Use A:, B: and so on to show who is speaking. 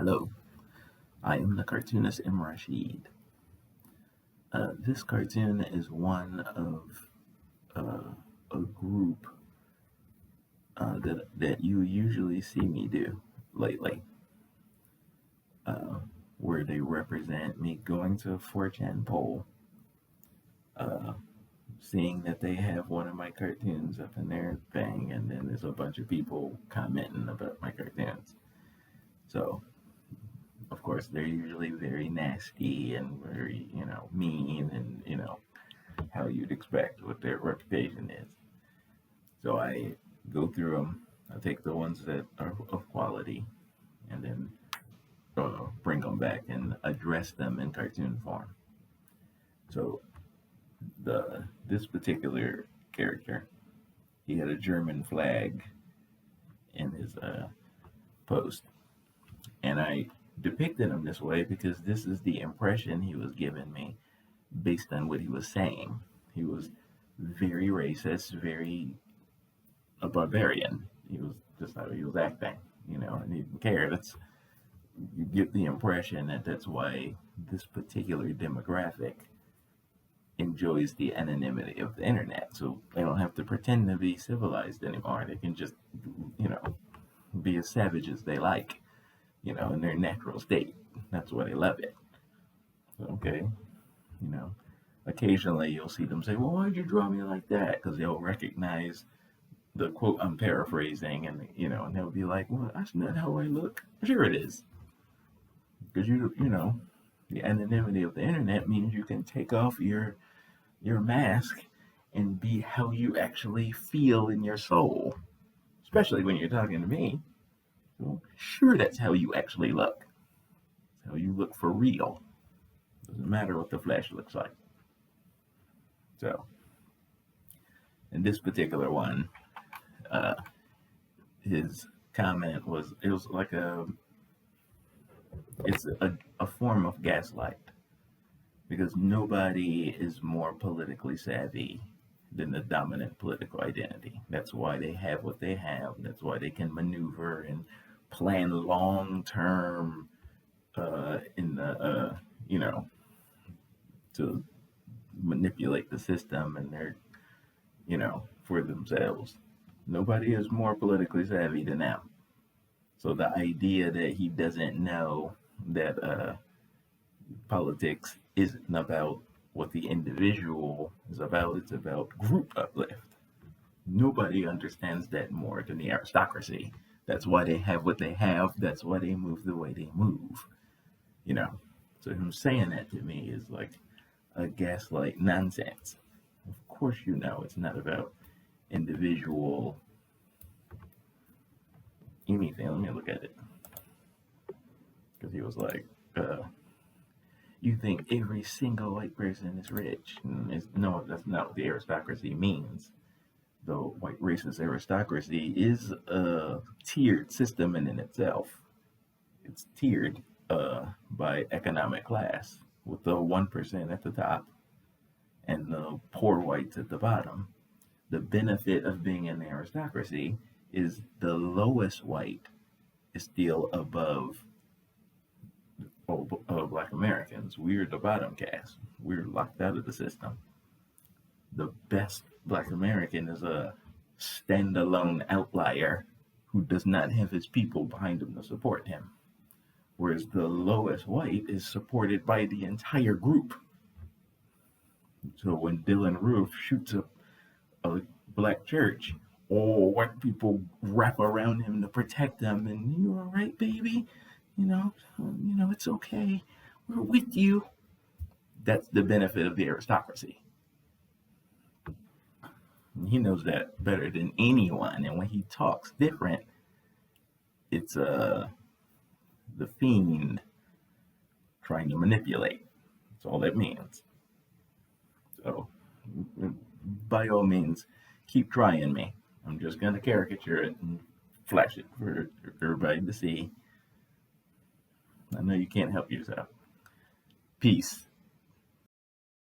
A: Hello, I am the cartoonist M. Rashid. This cartoon is one of a group that you usually see me do lately, where they represent me going to a 4chan poll, seeing that they have one of my cartoons up in their thing, and then there's a bunch of people commenting about my cartoons. So, of course, they're usually very nasty and very, mean and, how you'd expect what their reputation is. So I go through them. I take the ones that are of quality and then bring them back and address them in cartoon form. So this particular character, he had a German flag in his post, and I depicted him this way because this is the impression he was giving me based on what he was saying. He was very racist, very a barbarian. He was just how he was acting, and he didn't care. You get the impression that that's why this particular demographic enjoys the anonymity of the internet. So they don't have to pretend to be civilized anymore. They can just, be as savage as they like, in their natural state. That's why they love it. Okay, occasionally you'll see them say, well, why'd you draw me like that? Because they'll recognize the quote I'm paraphrasing, and and they'll be like, well, that's not how I look. Sure it is. Because the anonymity of the internet means you can take off your mask and be how you actually feel in your soul. Especially when you're talking to me. So sure, that's how you actually look. It's how you look for real. Doesn't matter what the flesh looks like. So, in this particular one, his comment was, it's a form of gaslight, because nobody is more politically savvy than the dominant political identity. That's why they have what they have. That's why they can maneuver and plan long term in the to manipulate the system, and they're for themselves. Nobody is more politically savvy than them. So the idea that he doesn't know that politics isn't about what the individual is about, it's about group uplift. Nobody understands that more than the aristocracy. That's why they have what they have. That's why they move the way they move. So him saying that to me is like a gaslight nonsense. Of course, it's not about individual anything. Let me look at it. Because he was like, you think every single white person is rich. No, that's not what the aristocracy means. The white racist aristocracy is a tiered system in itself. It's tiered by economic class, with the 1% at the top and the poor whites at the bottom. The benefit of being in the aristocracy is the lowest white is still above Black Americans. We're the bottom caste. We're locked out of the system. The best Black American is a standalone outlier who does not have his people behind him to support him. Whereas the lowest white is supported by the entire group. So when Dylan Roof shoots up a black church, all white people wrap around him to protect them, and you all right, baby? It's okay. We're with you. That's the benefit of the aristocracy. He knows that better than anyone, and when he talks different, it's the fiend trying to manipulate. That's all that means. So, by all means, keep trying me. I'm just going to caricature it and flash it for everybody to see. I know you can't help yourself. Peace.